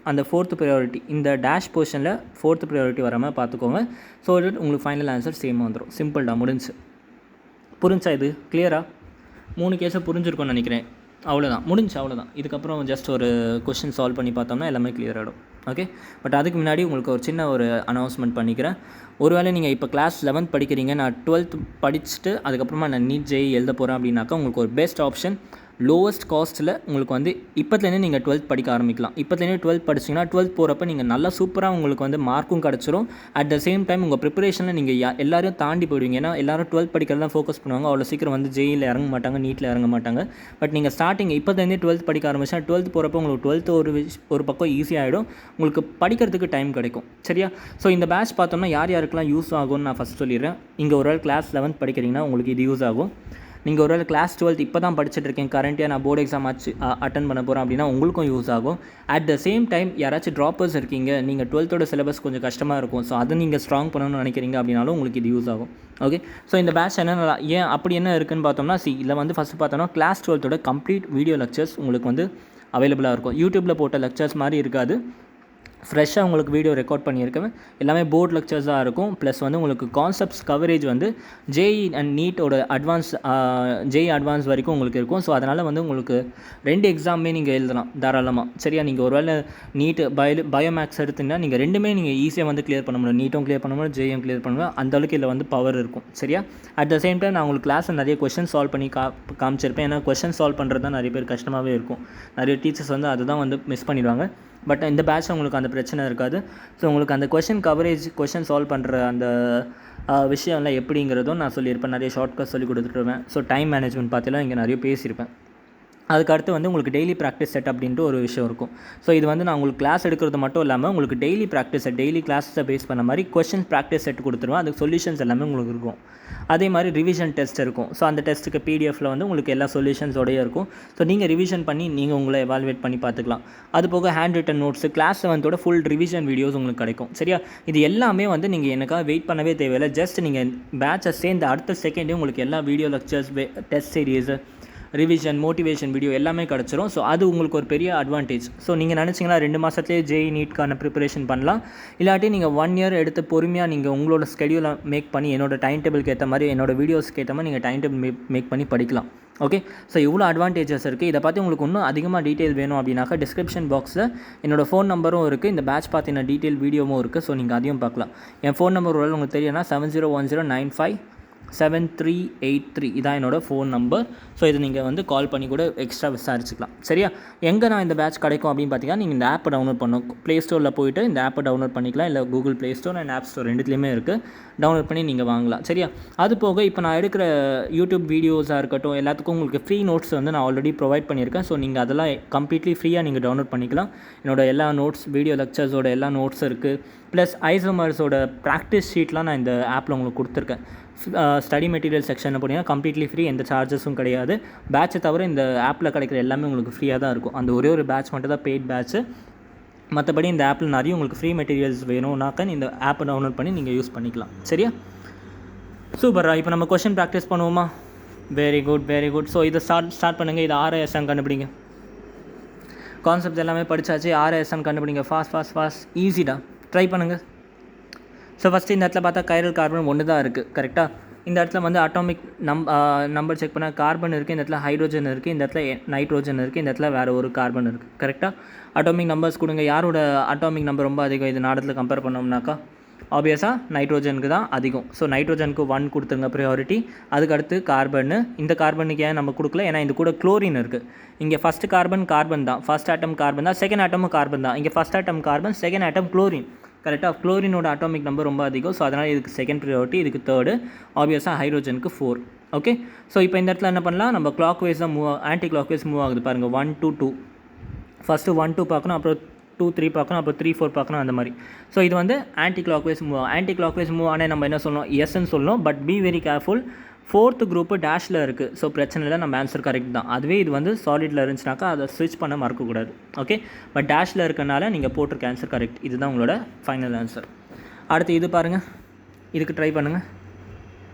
அந்த 4th ப்ரையாரிட்டி இந்த டேஷ் பொசிஷனில் 4th ப்ரையாரிட்டி வராமல் பார்த்துக்கோங்க. ஸோ உங்களுக்கு ஃபைனல் ஆன்சர் சேமாக வந்துடும். சிம்பிள்டா, முடிஞ்சு. புரிஞ்சா? இது கிளியராக 3 கேஸை புரிஞ்சிருக்கும்னு நினைக்கிறேன். அவ்வளோதான் அவ்வளோதான். இதுக்கப்புறம் ஜஸ்ட் ஒரு கொஷின் சால்வ் பண்ணி பார்த்தோம்னா எல்லாமே கிளியர் ஆகிடும். ஓகே, பட் அதுக்கு முன்னாடி உங்களுக்கு ஒரு சின்ன ஒரு அனௌன்ஸ்மெண்ட் பண்ணிக்கிறேன். ஒருவேளை நீங்கள் இப்போ கிளாஸ் 11th படிக்கிறீங்க, நான் 12th படிச்சுட்டு அதுக்கப்புறமா நான் நீட் ஜெய் எழுத போகிறேன் அப்படின்னாக்கா உங்களுக்கு ஒரு பெஸ்ட் ஆப்ஷன் லோவஸ்ட் காஸ்ட்டில் உங்களுக்கு வந்து இப்போத்துலேருந்து நீங்கள் 12th படிக்க ஆரம்பிக்கலாம். இப்போத்துலேருந்து 12th படிச்சிங்கன்னா 12th போகிறப்ப நீங்கள் நல்லா சூப்பராக உங்களுக்கு வந்து மார்க்கும் கிடச்சிரும். அட் த சேம் டைம் உங்கள் ப்ரிப்பரேஷனில் நீங்கள் எல்லாரையும் தாண்டி போயிடுவீங்க. ஏன்னா எல்லோரும் 12th படிக்கிறது தான் ஃபோக்கஸ் பண்ணுவாங்க. அவ்வளோ சீக்கிரம் வந்து ஜெயில் இறங்க மாட்டாங்க, நீட்டில் இறங்க மாட்டாங்க. பட் நீங்கள் ஸ்டார்டிங் இப்போத்துலேருந்து 12th படிக்க ஆரம்பிச்சா 12th போகிறப்ப உங்களுக்கு 12th ஒரு பக்கம் ஈஸியாகிடும். உங்களுக்கு படிக்கிறதுக்கு டைம் கிடைக்கும். சரியா? ஸோ இந்த பேட்ச் பார்த்தோம்னா யாருக்கெல்லாம் யூஸ் ஆகும்னு நான் ஃபஸ்ட் சொல்லிடுறேன். இங்கே ஒரு கிளாஸ் 11th படிக்கிறீங்கன்னா உங்களுக்கு இது யூஸ் ஆகும். நீங்கள் ஒரு கிளாஸ் 12th இப்போ தான் படிச்சுட்டு இருக்கேன், கரண்ட்டாக நான் போர்டு எக்ஸாம் அட்டன் பண்ண போகிறேன் அப்படின்னா உங்களுக்கும் யூஸ் ஆகும். அட் த சேம் டைம் யாராச்சும் ட்ராப்பர்ஸ் இருக்கீங்க, நீங்கள் 12th சிலபஸ் கொஞ்சம் கஷ்டமாக இருக்கும், ஸோ அதை நீங்கள் ஸ்ட்ராங் பண்ணணும்னு நினைக்கிறீங்க அப்படின்னாலும் உங்களுக்கு இது யூஸ் ஆகும். ஓகே, ஸோ இந்த பேட்ச் என்ன ஏன் அப்படி என்ன இருக்குதுன்னு பார்த்தோம்னா, இதில் வந்து ஃபஸ்ட்டு பார்த்தோம்னா class 12th complete video lectures உங்களுக்கு வந்து அவைலபிளாக இருக்கும். யூடியூப்பில் போட்ட லெக்சர்ஸ் மாதிரி இருக்காது. ஃப்ரெஷ்ஷாக உங்களுக்கு வீடியோ ரெக்கார்ட் பண்ணியிருக்கேன். எல்லாமே போர்ட் லெக்சர்ஸாக இருக்கும். ப்ளஸ் வந்து உங்களுக்கு கான்செப்ட்ஸ் கவரேஜ் வந்து ஜேஇ அண்ட் நீட்டோட ஜேஇ அட்வான்ஸ் வரைக்கும் உங்களுக்கு இருக்கும். ஸோ அதனால் வந்து உங்களுக்கு 2 எக்ஸாமே நீங்கள் எழுதலாம் தாராளமாக. சரியா? நீங்கள் ஒரு வேளை நீட் பயோமேக்ஸ் எடுத்திங்கன்னா நீங்கள் 2மே நீங்கள் ஈஸியாக வந்து கிளியர் பண்ண முடியும். நீட்டும் கிளியர் பண்ண முடியும், ஜேஇயும் கிளியர் பண்ண முடியும். அந்தளவுக்கு இதில் வந்து பவர் இருக்கும். சரியா? அட் த சேம் டைம் நான் உங்களுக்கு கிளாஸில் நிறைய கொஷின் சால்வ் பண்ணி காமிச்சிருப்பேன். ஏன்னா கொஷின் சால்வ் பண்ணுறது தான் நிறைய பேர் கஷ்டமாகவே இருக்கும். நிறைய டீச்சர்ஸ் வந்து அதுதான் வந்து மிஸ் பண்ணிடுவாங்க. பட் இந்த பேட்ச் உங்களுக்கு அந்த பிரச்சனை இருக்காது. ஸோ உங்களுக்கு அந்த கொஷின் சால்வ் பண்ணுற அந்த விஷயம்லாம் எப்படிங்கிறதும் நான் சொல்லியிருப்பேன். நிறைய ஷார்ட்கட் சொல்லி கொடுத்துருவேன். ஸோ டைம் மேனேஜ்மெண்ட் பற்றிலாம் இங்கே நிறைய பேசியிருப்பேன். அதுக்கடுத்து வந்து உங்களுக்கு டெய்லி ப்ராக்டிஸ் செட் அப்படின்ட்டு ஒரு விஷயம் இருக்கும். ஸோ இது வந்து நான் உங்களுக்கு கிளாஸ் எடுக்கிறது மட்டும் இல்லாமல் உங்களுக்கு டெய்லி ப்ராக்டிஸ் செட், டெய்லி கிளாஸை பேஸ் பண்ண மாதிரி கொஷின் ப்ராக்டிஸ் செட் கொடுத்துருவேன். அதுக்கு சொல்யூஷன்ஸ் எல்லாமே உங்களுக்கு இருக்கும். அதே மாதிரி ரிவிஷன் டெஸ்ட் இருக்கும். ஸோ அந்த டெஸ்ட்டுக்கு பிடிஎஃப்பில் வந்து உங்களுக்கு எல்லா சொல்யூஷன்ஸோடையே இருக்கும். ஸோ நீங்கள் ரிவிஷன் பண்ணி நீங்கள் உங்களை எவால்வேட் பண்ணி பார்த்துக்கலாம். அது போக hand written notes, class 7th full revision videos உங்களுக்கு கிடைக்கும். சரியா? இது எல்லாமே வந்து நீங்கள் எனக்காக வெயிட் பண்ணவே தேவையில்லை. ஜஸ்ட் நீங்கள் பேட்சை சேர்ந்து அடுத்த செகண்டே உங்களுக்கு எல்லா video lectures, test series, revision, motivation video எல்லாமே கிடச்சிரும். ஸோ அது உங்களுக்கு ஒரு பெரிய அட்வான்டேஜ். ஸோ நீங்கள் நினச்சிங்கன்னா 2 மாதத்துலேயே ஜேஇ நீட்கான ப்ரிப்பரேஷன் பண்ணலாம். இல்லாட்டி நீங்கள் 1 year எடுத்து பொறுமையாக நீங்கள் உங்களோட ஸ்கெடியூலை மேக் பண்ணி என்னோட டைம் டேபிளுக்கு ஏற்ற மாதிரி, என்னோட வீடியோஸ்க்கு ஏற்ற மாதிரி நீங்கள் டைம் டேபிள் மேக் பண்ணி படிக்கலாம். ஓகே, ஸோ இவ்வளோ அட்வான்டேஜஸ் இருக்குது. இதை பார்த்து உங்களுக்கு இன்னும் அதிகமாக டீட்டெயில் வேணும் அப்படின்னாக்கா டிஸ்கிரிப்ஷன் பாக்ஸில் என்னோடய ஃபோன் நம்பரும் இருக்குது, இந்த பேட்ச் பார்த்தின டீட்டெயில் வீடியோவும் இருக்குது. ஸோ நீங்கள் அதையும் பார்க்கலாம். என் ஃபோன் நம்பர் ஒரு உங்களுக்கு தெரியும்னா 7010957383 இதான் என்னோடய ஃபோன் நம்பர். ஸோ இது நீங்கள் வந்து கால் பண்ணி கூட எக்ஸ்ட்ரா விசாரிச்சுக்கலாம். சரியா? எங்கே நான் இந்த பேட்ச் கிடைக்கும் அப்படின்னு பார்த்தீங்கன்னா, நீங்கள் இந்த ஆப்பை டவுன்லோட் பண்ணணும். ப்ளே ஸ்டோரில் போய்ட்டு இந்த ஆப்பை டவுன்லோட் பண்ணிக்கலாம். இல்லை Google play store and app store ரெண்டுத்துலேயுமே இருக்குது. டவுன்லோட் பண்ணி நீங்கள் வாங்கலாம். சரியா? அது போக இப்போ நான் எடுக்கிற யூடியூப் வீடியோஸாக இருக்கட்டும், எல்லாத்துக்கும் உங்களுக்கு ஃப்ரீ நோட்ஸ் வந்து நான் ஆல்ரெடி ப்ரொவைட் பண்ணியிருக்கேன். ஸோ நீங்கள் அதெல்லாம் கம்ப்ளீட்லி ஃப்ரீயாக நீங்கள் டவுன்லோட் பண்ணிக்கலாம். என்னோடய எல்லா நோட்ஸ், வீடியோ லெக்சர்ஸோட எல்லா நோட்ஸ் இருக்குது. ப்ளஸ் ஐசோமர்ஸோட ப்ராக்டிஸ் ஷீட்லாம் நான் இந்த ஆப்பில் உங்களுக்கு கொடுத்துருக்கேன். ஸ்டடி மெட்டீரியல் செக்ஷனில் போனீங்கன்னா கம்ப்ளீட்லி ஃப்ரீ, எந்த சார்ஜஸும் கிடையாது. பேட்சை தவிர இந்த ஆப்பில் கிடைக்கிற எல்லாமே உங்களுக்கு ஃப்ரீயாக தான் இருக்கும். அந்த ஒரே ஒரு பேட்ச் மட்டும் தான் பெய்ட் பேட்ச்சு. மற்றபடி இந்த ஆப்பில் நிறைய உங்களுக்கு ஃப்ரீ மெட்டீரியல்ஸ் வேணும்னாக்கா இந்த ஆப்பை டவுன்லோட் பண்ணி நீங்கள் யூஸ் பண்ணிக்கலாம். சரியா? சூப்பரா. இப்போ நம்ம கொஷின் ப்ராக்டிஸ் பண்ணுவோமா? Very good, very good. So இதை ஸ்டார்ட் பண்ணுங்கள். இது RISN கண்டுபிடிங்க. கான்செப்ட் எல்லாமே படித்தாச்சு. RISN கண்டுபிடிங்க. ஃபாஸ்ட் ஈஸிடா. ட்ரை பண்ணுங்கள். ஸோ ஃபஸ்ட்டு இந்த இடத்துல பார்த்தா கைரல் கார்பன் ஒன்று தான் இருக்குது. கரெக்டாக? இந்த இடத்துல வந்து அட்டாமிக் நம்பர் செக் பண்ணால் கார்பன் இருக்குது, இந்த இடத்துல ஹைட்ரோஜன் இருக்குது, இந்த இடத்துல நைட்ரோஜன் இருக்குது, இந்த இடத்துல வேறு ஒரு கார்பன் இருக்குது. கரெக்டாக? அட்டாமிக் நம்பர்ஸ் கொடுங்க. யாரோட அட்டாமிக் நம்பர் ரொம்ப அதிகம் இது நாடத்தில் கம்பேர் பண்ணோம்னாக்கா ஆப்வியஸாக நைட்ரோஜனுக்கு தான் அதிகம். ஸோ நைட்ரோஜனுக்கு 1 கொடுத்துருங்க ப்ரையாரிட்டி. அதுக்கடுத்து கார்பன்னு. இந்த கார்பனுக்கு ஏன் நம்ம கொடுக்கல? ஏன்னா இந்த கூட குளோரின் இருக்குது. இங்கே ஃபஸ்ட்டு கார்பன் தான், ஃபஸ்ட் ஆட்டம் கார்பன் தான், செகண்ட் ஆட்டமும் கார்பன் தான். இங்கே ஃபஸ்ட் ஆட்டம் கார்பன், செகண்ட் ஆட்டம் குளோரின். கரெக்டாக? குளோரினோட அட்டாமிக் நம்பர் ரொம்ப அதிகம். ஸோ அதனால் இதுக்கு செகண்ட் ப்ரையாரிட்டி, இதுக்கு தேர்டு. ஆப்வியஸாக ஹைட்ரோஜனுக்கு 4. ஓகே, ஸோ இப்போ இந்த இடத்துல என்ன பண்ணலாம்? நம்ம கிளாக் வைஸ் தான் ஆன்டி கிளாக் வைஸ் மூவ் ஆகுது பாருங்கள். 1 to 2. ஃபஸ்ட்டு 1 2 பார்க்கணும், அப்புறம் 2 3 பார்க்கணும், அப்புறம் 3 4 பார்க்கணும், அந்த மாதிரி. ஸோ இது வந்து ஆன்டி கிளாக் வைஸ் மூவ் ஆகும். ஆன்டி கிளாக் வைஸ் மூவ் ஆனால் நம்ம என்ன சொல்லணும்? எஸ்ன்னு சொல்லணும். But be very careful. 4th group டேஷில் இருக்குது. ஸோ பிரச்சனை இல்லை, நம்ம ஆன்சர் கரெக்ட் தான். அதுவே இது வந்து சாலிடில் இருந்துச்சுனாக்கா அதை ஸ்விட்ச் பண்ண மறக்கக்கூடாது. ஓகே, பட் டேஷில் இருக்கனால நீங்கள் போட்டிருக்க ஆன்சர் கரெக்ட். இதுதான் உங்களோட ஃபைனல் ஆன்சர். அடுத்து இது பாருங்கள், இதுக்கு ட்ரை பண்ணுங்கள்.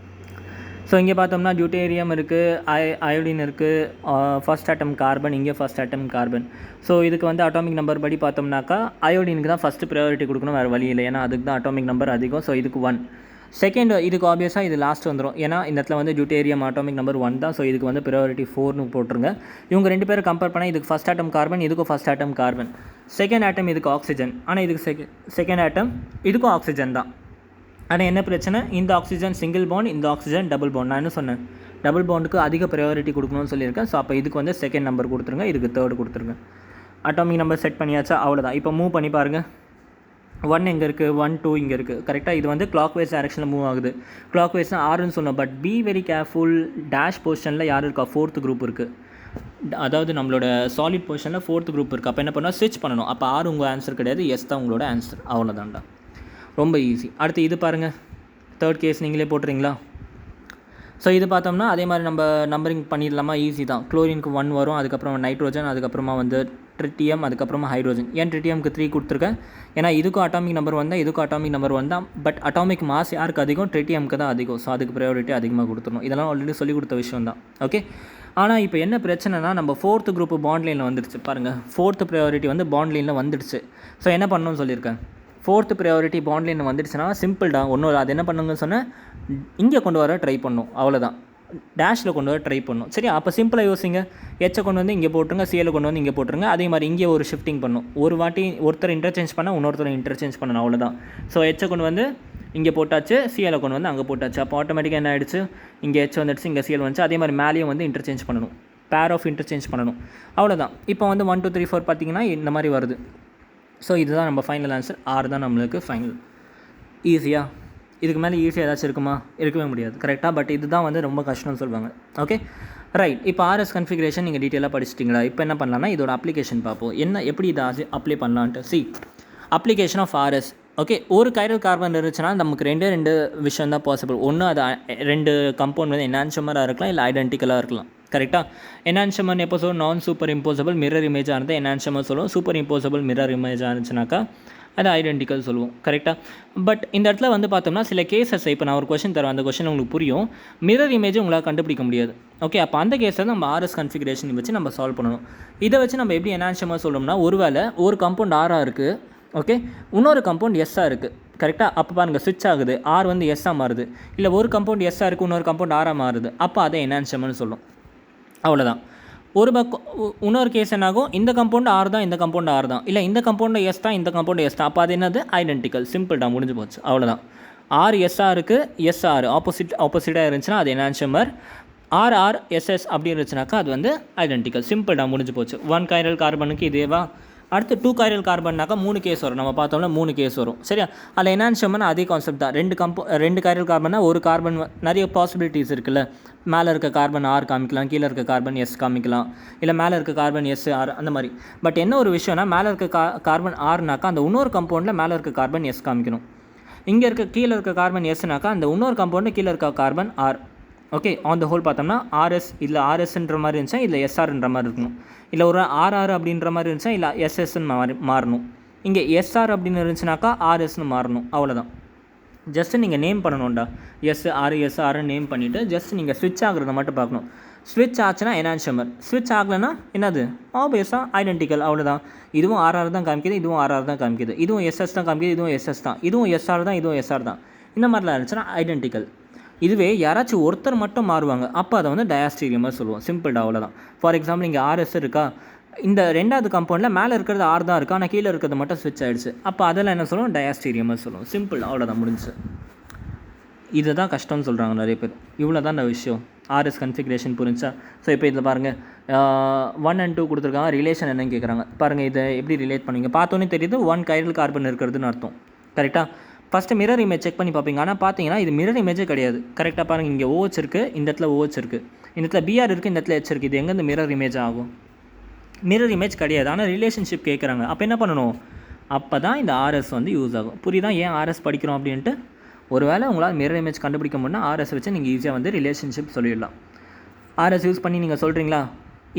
ஸோ இங்கே பார்த்தோம்னா டியூட்டேரியம் இருக்குது, அயோடின் இருக்குது, ஃபஸ்ட் ஆட்டம் கார்பன், இங்கே ஃபஸ்ட் ஆட்டம் கார்பன். ஸோ இதுக்கு வந்து அட்டாமிக் நம்பர் படி பார்த்தோம்னாக்கா அயோடினுக்கு தான் ஃபஸ்ட்டு ப்ரையாரிட்டி கொடுக்கணும், வேறு வழி இல்லை. ஏன்னா அதுக்கு தான் அட்டாமிக் நம்பர் அதிகம். ஸோ இதுக்கு 1. செகண்ட் இதுக்கு ஆப்வியஸாக இது லாஸ்ட் வந்துடும், ஏன்னா இந்த இடத்துல வந்து டியூட்டேரியம் அட்டாமிக் நம்பர் 1 தான். ஸோ இதுக்கு வந்து ப்ரையாரிட்டி 4னு போட்டுருங்க. இவங்க 2 பேரும் கம்பேர் பண்ணால் இதுக்கு ஃபஸ்ட் ஆட்டம் கார்பன், இதுக்கும் ஃபஸ்ட் ஆட்டம் கார்பன். செகண்ட் ஆட்டம் இதுக்கு ஆக்சிஜன், ஆனால் இதுக்கு செகண்ட் ஆட்டம் இதுக்கும் ஆக்சிஜன் தான். ஆனால் என்ன பிரச்சனை, இந்த ஆக்சிஜன் சிங்கிள் பாண்ட், இந்த ஆக்சிஜன் டபுள் பாண்ட். நான் என்ன சொன்னேன், டபுள் பாண்டுக்கு அதிக ப்ரையாரிட்டி கொடுக்கணும்னு சொல்லியிருக்கேன். ஸோ அப்போ இதுக்கு வந்து செகண்ட் நம்பர் கொடுத்துருங்க, இதுக்கு தேர்டு கொடுத்துருங்க. அட்டாமிக் நம்பர் செட் பண்ணியாச்சா, அவ்வளோதான். இப்போ மூவ் பண்ணி பாருங்கள். 1 எங்கே இருக்குது, 1 2 இங்கே இருக்குது. கரெக்டாக இது வந்து கிளாக் வைஸ் டைரக்ஷனில் மூவ் ஆகுது. கிளாக் வைஸ் தான் 6ன்னு சொன்னோம். But be very careful, dash பொசிஷனில் யார் இருக்கா, 4th குரூப் இருக்குது. அதாவது நம்மளோட சாலிட் பொசிஷனில் 4th குரூப் இருக்குது. அப்போ என்ன பண்ணால் ஸ்விட்ச் பண்ணணும். அப்போ 6 உங்கள் ஆன்சர் கிடையாது, எஸ் தான் உங்களோட ஆன்சர். அவ்வளோதான்டா, ரொம்ப ஈஸி. அடுத்து இது பாருங்கள், தேர்ட் கேஸ் நீங்களே போட்டுறீங்களா? ஸோ இது பார்த்தோம்னா அதே மாதிரி நம்ம நம்பரிங் பண்ணிடலாமா, ஈஸி தான். குளோரினுக்கு 1 வரும், அதுக்கப்புறம் நைட்ரோஜன், அதுக்கப்புறமா வந்து ட்ரிட்டியம், அதுக்கப்புறமா ஹைட்ரோஜன். ஏன் ட்ரிட்டியம்க்கு 3 கொடுத்துருக்கேன், ஏன்னா இதுக்கும் அட்டாமிக் நம்பர் 1 தான், இதுக்கும் அட்டாமிக் நம்பர் 1 தான். பட் அட்டாமிக் மாஸ் யாருக்கு அதிகம், ட்ரிட்டியம்க்கு தான் அதிகம். ஸோ அதுக்கு ப்ரையாரிட்டி அதிகமாக கொடுத்துடணும். இதெல்லாம் ஆல்ரெடி சொல்லி கொடுத்த விஷயம் தான். ஓகே, ஆனால் இப்போ என்ன பிரச்சனைனா, நம்ம 4th குரூப் பாண்ட் லைனில் வந்துடுச்சு பாருங்கள். 4th ப்ரையாரிட்டி வந்து பாண்ட் லைனில் வந்துடுச்சு. ஸோ என்ன பண்ணணும்னு சொல்லியிருக்கேன், 4th ப்ரையாரிட்டி பாண்ட் லைன் வந்துடுச்சுன்னா சிம்பிள்டா, ஒன்றும் அது என்ன பண்ணுங்கன்னு சொன்னால், இங்கே கொண்டு வர ட்ரை பண்ணும், அவ்வளோதான். டேஷில் கொண்டு வர ட்ரை பண்ணும். சரி, அப்போ சிம்பிளாக யோசிங்க. ஹெச்சை கொண்டு வந்து இங்கே போட்டுருங்க, சிஎலை கொண்டு வந்து இங்கே போட்டுருங்க. அதே மாதிரி இங்கே ஒரு ஷிஃப்டிங் பண்ணும். ஒரு வாட்டி ஒருத்தர் இன்டர்சேஞ்ச் பண்ணால் இன்னொருத்தர் இன்டர்சேஞ்ச் பண்ணணும், அவ்வளோதான். ஸோ ஹெச்சை கொண்டு வந்து இங்கே போட்டாச்சு, சிஎலை கொண்டு வந்து அங்கே போட்டாச்சு. அப்போ ஆட்டோமேட்டிக்காக என்ன ஆகிடுச்சு, இங்கே ஹெச் வந்துடுச்சு, இங்கே சிஎல் வந்துச்சு. அதே மாதிரி மேலேயும் வந்து இன்டர்சேஞ்ச் பண்ணணும், பேர் ஆஃப் இன்டர்சேஞ்ச் பண்ணணும், அவ்வளோதான். இப்போ வந்து 1 2 3 4 பார்த்தீங்கன்னா இந்த மாதிரி வருது. ஸோ இதுதான் நம்ம ஃபைனல் ஆன்சர். 6 தான் நம்மளுக்கு ஃபைனல். ஈஸியாக, இதுக்கு மேலே ஈஸியாக ஏதாச்சும் இருக்குமா, இருக்கவே முடியாது. கரெக்டாக, பட் இதுதான் வந்து ரொம்ப கஷ்டம்னு சொல்லுவாங்க. Okay right. இப்போ ஆர்எஸ் கன்ஃபிகரேஷன் நீங்கள் டீட்டெயிலாக படிச்சிட்டிங்களா? இப்போ என்ன பண்ணலாம்னா இதோட அப்ளிகேஷன் பார்ப்போம், என்ன எப்படி இதை அப்ளை பண்ணலான்ட்டு. C, application of RS. Okay, ஒரு கைரல் கார்பன் இருந்துச்சுன்னா நமக்கு ரெண்டு விஷயம் தான் பாசிபிள். ஒன்று, அது 2 கம்பவுண்ட் வந்து என்ஹான்சமராக இருக்கலாம், இல்லை ஐடென்டிக்கலாக இருக்கலாம். கரெக்டாக, என்ஹான்சமர் எப்போ சொல்லும், நான் சூப்பர் இம்போசபிள் மிரர் இமேஜாக இருந்தால் என்ஹான்சமர் சொல்லுவோம். சூப்பர் இம்போசபிள் மிரர் இமேஜாக இருந்துச்சுனாக்கா அது ஐடென்டிக்கல் சொல்லுவோம். கரெக்டாக, பட் இந்த இடத்துல வந்து பார்த்தோம்னா சில கேசஸ், இப்போ நான் ஒரு கொஷின் தருவேன், அந்த கொஷின் உங்களுக்கு புரியும். மிரர் இமேஜ் உங்களால் கண்டுபிடிக்க முடியாது. ஓகே, அப்போ அந்த கேஸை நம்ம ஆர்எஸ் கன்ஃபிகரேஷன் வச்சு நம்ம சால்வ் பண்ணணும். இதை வச்சு நம்ம எப்படி என்ஹான்சமர் சொல்லணும்னா, ஒருவேளை ஒரு கம்பவுண்ட் ஆராக இருக்குது, ஓகே, இன்னொரு கம்பவுண்ட் எஸ்ஸாக இருக்குது. கரெக்டாக, அப்போ பாருங்கள் ஸ்விட்ச் ஆகுது, ஆர் வந்து எஸ்ஸாக மாறுது. இல்லை ஒரு கம்பவுண்ட் எஸ்ஸாக இருக்குது, இன்னொரு கம்பவுண்ட் ஆராக மாறுது. அப்போ அதை என்ஹான்சமர்னு சொல்லும், அவ்வளோதான். ஒரு பக்கம் இன்னொரு கேஸ் என்னாகும், இந்த கம்பவுண்ட் ஆர் தான், இந்த கம்பவுண்ட் ஆர் தான், இல்லை இந்த கம்பவுண்ட் எஸ் தான், இந்த கம்பவுண்ட் எஸ் தான். அப்போ அது என்னது, ஐடென்டிக்கல். சிம்பிள் தான், முடிஞ்சு போச்சு, அவ்வளோதான். ஆர் எஸ்ஆர் இருக்குது, எஸ்ஆர் ஆப்போசிட்டாக இருந்துச்சுன்னா அது என்ஹான்சமர். ஆர் எஸ்எஸ் அப்படி இருந்துச்சுனாக்கா அது வந்து ஐடென்டிக்கல். சிம்பிள் தான், முடிஞ்சு போச்சு. 1 கைரல் கார்பனுக்கு இதேவா. அடுத்து 2 கைரல் கார்பன்னாக்கா 3 கேஸ் வரும். நம்ம பார்த்தோம்னா 3 கேஸ் வரும். சரியா, அதில் என்ஹான்சமர் அதே கான்செப்ட் தான். 2 கைரல் கார்பன்னா ஒரு கார்பன், நிறைய பாசிபிலிட்டிஸ் இருக்குல்ல. மேலே இருக்க கார்பன் ஆர் காமிக்கலாம், கீழே இருக்க கார்பன் எஸ் காமிக்கலாம், இல்லை மேலே இருக்க கார்பன் எஸ் ஆர், அந்த மாதிரி. பட் என்ன ஒரு விஷயம்னா, மேலே இருக்க கார்பன் ஆர்னாக்கா அந்த இன்னொரு கம்பவுண்டில் மேலே இருக்க கார்பன் எஸ் காமிக்கணும். இங்கே இருக்க கீழே இருக்க கார்பன் எஸ்னாக்கா அந்த இன்னொரு கம்பவுண்டு கீழே இருக்க carbon R. Okay, on the whole பார்த்தோம்னா ஆர்எஸ் இல்லை ஆர்எஸ்ன்ற மாதிரி இருந்துச்சா, இல்லை எஸ்ஆர்ன்ற மாதிரி இருக்கணும். இல்லை ஒரு ஆர்ஆர் அப்படின்ற மாதிரி இருந்துச்சா, இல்லை எஸ்எஸ்ன்னு மாறணும். இங்கே எஸ்ஆர் அப்படின்னு இருந்துச்சுனாக்கா ஆர்எஸ்ன்னு மாறணும், அவ்வளோதான். ஜஸ்ட்டு நீங்கள் நேம் பண்ணணும்டா, எஸ்ஆர்னு நேம் பண்ணிவிட்டு ஜஸ்ட் நீங்கள் ஸ்விட்ச் ஆகுறத மட்டும் பார்க்கணும். ஸ்விட்ச் ஆச்சுன்னா என்ஹான்சமர், ஸ்விட்ச் ஆகலைன்னா என்னது, ஆப்வியஸாக ஐடென்டிக்கல், அவ்வளோதான். இதுவும் ஆர்ஆர் தான் காமிக்குது, இதுவும் ஆர்ஆர் தான் காமிக்குது, இதுவும் எஸ்எஸ் தான் காமிக்குது, இதுவும் எஸ்எஸ் தான், இதுவும் எஸ்ஆர் தான், இதுவும் எஸ்ஆர் தான். இந்த மாதிரிலாம் இருந்துச்சுன்னா ஐடென்டிக்கல். இதுவே யாராச்சும் ஒருத்தர் மட்டும் மாறுவாங்க, அப்போ அதை வந்து டயாஸ்டீரியமாக சொல்லுவோம். சிம்பிள்டா, அவ்வளோதான். ஃபார் எக்ஸாம்பிள் இங்கே ஆர்எஸ் இருக்கா, இந்த 2வது கம்பவுண்டில் மேலே இருக்கிறது ஆர் தான் இருக்கா, ஆனால் கீழே இருக்கிறது மட்டும் ஸ்விட்ச் ஆகிடுச்சு. அப்போ அதெல்லாம் என்ன சொல்லுவோம், டயாஸ்டீரியமாக சொல்லுவோம். சிம்பிள், அவ்வளோதான், முடிஞ்சு. இதுதான் கஷ்டம்னு சொல்கிறாங்க நிறைய பேர். இவ்வளோ தான் விஷயம். ஆர்எஸ் கன்ஃபிகரேஷன் புரிஞ்சா? ஸோ இப்போ இதில் பாருங்கள், 1 and 2 கொடுத்துருக்காங்க. ரிலேஷன் என்னன்னு கேட்குறாங்க. பாருங்கள், இதை எப்படி ரிலேட் பண்ணுவீங்க? பார்த்தோன்னே தெரியுது 1 கைரல் கார்பன் இருக்கிறதுன்னு அர்த்தம். கரெக்டாக, ஃபஸ்ட்டு மிரர் இமேஜ் செக் பண்ணி பார்ப்பீங்க. ஆனால் பார்த்தீங்கன்னா இது மிரர் இமேஜே கிடையாது. கரெக்டாக பாருங்கள், இங்கே OH இருக்குது, இந்த இடத்துல OH இருக்குது, இந்த இடத்துல BR இருக்குது, இந்த இடத்துல H இருக்குது. இது எங்கேருந்து மிரர் இமேஜ் ஆகும்? மிரர் இமேஜ் கிடையாது. ஆனால் ரிலேஷன்ஷிப் கேட்குறாங்க. அப்போ என்ன பண்ணணும்? அப்போ தான் இந்த ஆர்எஸ் வந்து யூஸ் ஆகும். புரியுதா ஏன் ஆர்எஸ் படிக்கிறோம் அப்படின்ட்டு? ஒருவேளை உங்களால் மிரர் இமேஜ் கண்டுபிடிக்க முடியும்னா ஆர்எஸ் வச்சு நீங்கள் ஈஸியாக வந்து ரிலேஷன்ஷிப் சொல்லிடலாம். ஆர்எஸ் யூஸ் பண்ணி நீங்கள் சொல்கிறீங்களா,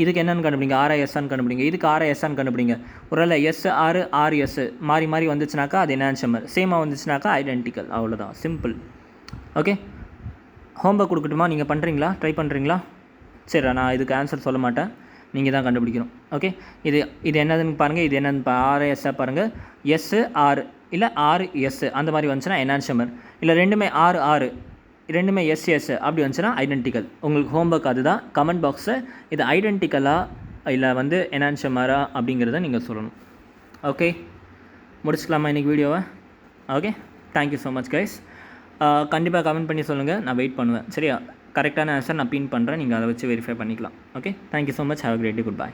இதுக்கு என்னென்னு கண்டுபிடிங்க, RISன்னு கண்டுபிடிங்க, இதுக்கு RISன்னு கண்டுபிடிங்க. ஒருவேளை SR RS மாறி மாறி வந்துச்சுனாக்கா அது என்ஹான்சமர், சேமாக வந்துச்சுனாக்கா ஐடென்டிக்கல், அவ்வளோதான், சிம்பிள். ஓகே, ஹோம்ஒர்க் கொடுக்கட்டுமா? நீங்கள் பண்ணுறீங்களா, ட்ரை பண்ணுறீங்களா? சரி, நான் இதுக்கு ஆன்சர் சொல்ல மாட்டேன், நீங்கள் தான் கண்டுபிடிக்கணும். ஓகே, இது என்னதுன்னு பாருங்கள், இது என்னென்னு RIS பாருங்கள். SR இல்லை ஆறு எஸ் அந்த மாதிரி வந்துச்சுன்னா எனான்ஷியமர், இல்லை ரெண்டுமே ஆறு ஆறு ரெண்டுமே எஸ் எஸ் அப்படி வந்துச்சுன்னா ஐடென்டிக்கல். உங்களுக்கு ஹோம்ஒர்க் அதுதான். கமெண்ட் பாக்ஸை இது ஐடென்டிக்கலாக இல்லை வந்து எனான்ஷியமரா அப்படிங்கிறத நீங்கள் சொல்லணும். ஓகே, முடிச்சுக்கலாமா இன்றைக்கி வீடியோவை? Okay, thank you so much guys. கண்டிப்பாக கமெண்ட் பண்ணி சொல்லுங்கள், நான் வெயிட் பண்ணுவேன். சரியா? கரெக்டான ஆன்சர் நான் பின் பண்ணுறேன், நீங்கள் அதை வச்சு வெரிஃபை பண்ணிக்கலாம். Okay, thank you so much. Have a great day. Good by.